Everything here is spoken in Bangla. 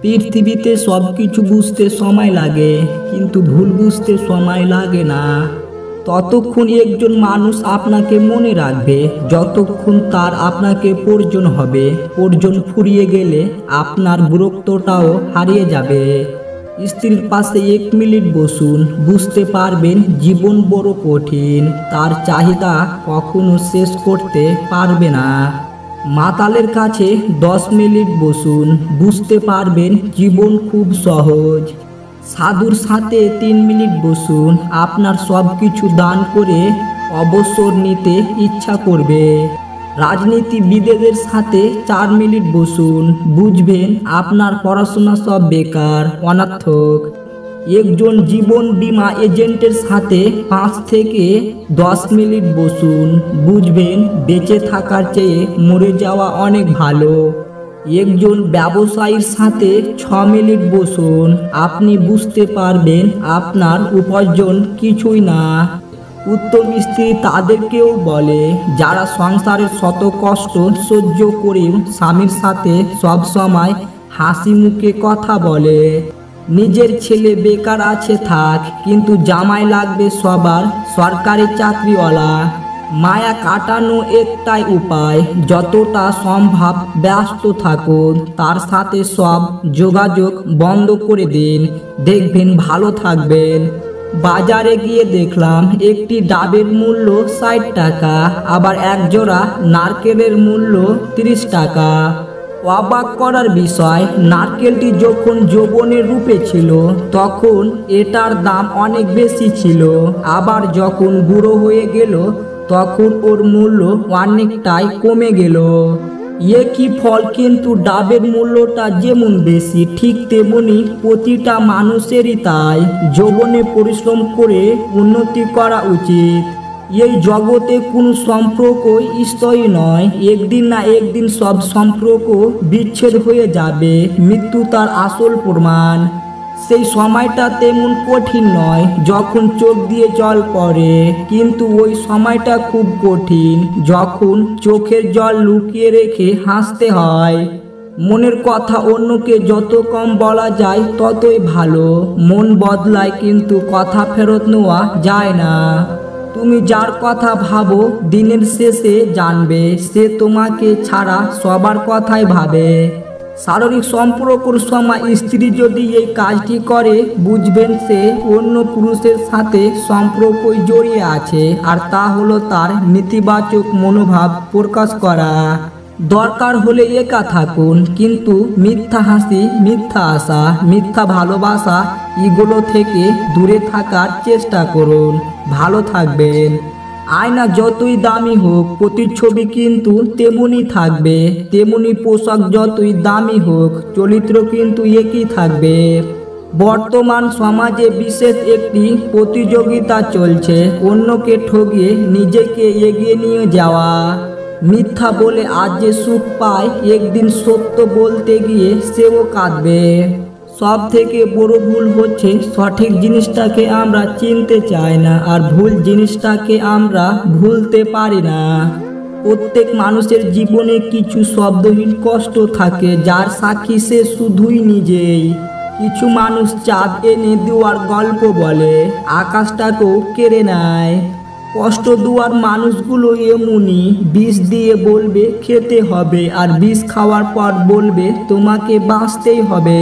পৃথিবীতে সবকিছু বুঝতে সময় লাগে, কিন্তু ভুল বুঝতে সময় লাগে না। ততক্ষণ একজন মানুষ আপনাকে মনে রাখবে যতক্ষণ তার আপনাকে প্রয়োজন হবে। প্রয়োজন ফুরিয়ে গেলে আপনার গুরুত্বটাও হারিয়ে যাবে। স্ত্রীর পাশে 1 মিনিট বসুন, বুঝতে পারবেন জীবন বড় কঠিন। তার চাহিদা কখনো শেষ করতে পারবে না। মাতালের কাছে 10 মিনিট বসুন, বুঝতে পারবেন জীবন খুব সহজ। সাধুর সাথে 3 মিনিট বসুন, আপনার সব কিছু দান করে অবসর নিতে ইচ্ছা করবে। রাজনীতিবিদদের সাথে 4 মিনিট বসুন, বুঝবেন আপনার পড়াশোনা সব বেকার, অনর্থক। একজন জীবন বীমা এজেন্টের সাথে 5 থেকে 10 মিনিট বসুন, বুঝবেন বেঁচে থাকার চেয়ে মরে যাওয়া অনেক ভালো। একজন ব্যবসায়ীর সাথে 6 মিনিট বসুন, আপনি বুঝতে পারবেন আপনার উপার্জন কিছুই না। উত্তম স্ত্রী তাদেরকেও বলে যারা সংসারের শত কষ্ট সহ্য করেও স্বামীর সাথে সব সময় হাসি মুখে কথা বলে। নিজের ছেলে বেকার আছে থাক, কিন্তু জামাই লাগবে সবার সরকারি চাকরিওয়ালা। মায়া কাটানো একটাই উপায়, যতটা সম্ভব ব্যস্ত থাকুন, তার সাথে সব যোগাযোগ বন্ধ করে দিন, দেখবেন ভালো থাকবেন। বাজারে গিয়ে দেখলাম একটি ডাবের মূল্য 60 টাকা, আবার এক জোড়া নারকেলের মূল্য 30 টাকা। অবাক করার বিষয়, নারকেলটি যখন যৌবনের রূপে ছিল তখন এটার দাম অনেক বেশি ছিল, আবার যখন বুড়ো হয়ে গেল তখন ওর মূল্য অনেকটাই কমে গেল। একই ফল, কিন্তু ডাবের মূল্যটা যেমন বেশি ঠিক তেমনি প্রতিটা মানুষেরই তাই। যৌবনে পরিশ্রম করে উন্নতি করা উচিত। এই জগতে কোনো সম্পর্কই স্থায়ী নয়, একদিন না একদিন সব সম্পর্ক বিচ্ছেদ হয়ে যাবে। মৃত্যু তার আসল প্রমাণ। সেই সময়টা তেমন কঠিন নয় যখন চোখ দিয়ে জল পড়ে, কিন্তু ওই সময়টা খুব কঠিন যখন চোখের জল লুকিয়ে রেখে হাসতে হয়। মনের কথা অন্যকে যত কম বলা যায় ততই ভালো। মন বদলায়, কিন্তু কথা ফেরত নেওয়া যায় না। তুমি যার কথা ভাবো দিনের শেষে জানবে সে তোমাকে ছাড়া সবার কথাই ভাবে। শারীরিক সম্পর্কের সময় স্ত্রী যদি এই কাজটি করে, বুঝবেন সে অন্য পুরুষের সাথে সম্পর্কই জড়িয়ে আছে, আর তা হলো তার নেতিবাচক মনোভাব প্রকাশ করা। দরকার হলে একা থাকুন, কিন্তু মিথ্যা হাসি, মিথ্যা আশা, মিথ্যা ভালোবাসা এগুলো থেকে দূরে থাকার চেষ্টা করুন। ভালো থাকবেন। আয়না যতই দামি হোক প্রতিচ্ছবি কিন্তু তেমনি থাকবে, তেমনি পোশাক যতই দামি হোক চরিত্র কিন্তু একই থাকবে। বর্তমান সমাজে বিশেষ একটি প্রতিযোগিতা চলছে, অন্যকে ঠকিয়ে নিজেকে এগিয়ে নিয়ে যাওয়া। মিথ্যা বলে আজ যে সুখ পায়, একদিন সত্য বলতে গিয়ে সেও কাঁদবে। সব থেকে বড় ভুল হচ্ছে সঠিক জিনিসটাকে আমরা চিনতে চাই না, আর ভুল জিনিসটাকে আমরা ভুলতে পারি না। প্রত্যেক মানুষের জীবনে কিছু শব্দহীন কষ্ট থাকে, যার সাক্ষী সে শুধুই নিজেই। কিছু মানুষ চাঁদ এনে দেওয়ার গল্প বলে, আকাশটাকেও কেড়ে নেয়। কষ্ট দেওয়ার মানুষগুলো এমনই, বিষ দিয়ে বলবে খেতে হবে, আর বিষ খাওয়ার পর বলবে তোমাকে বাঁচতেই হবে।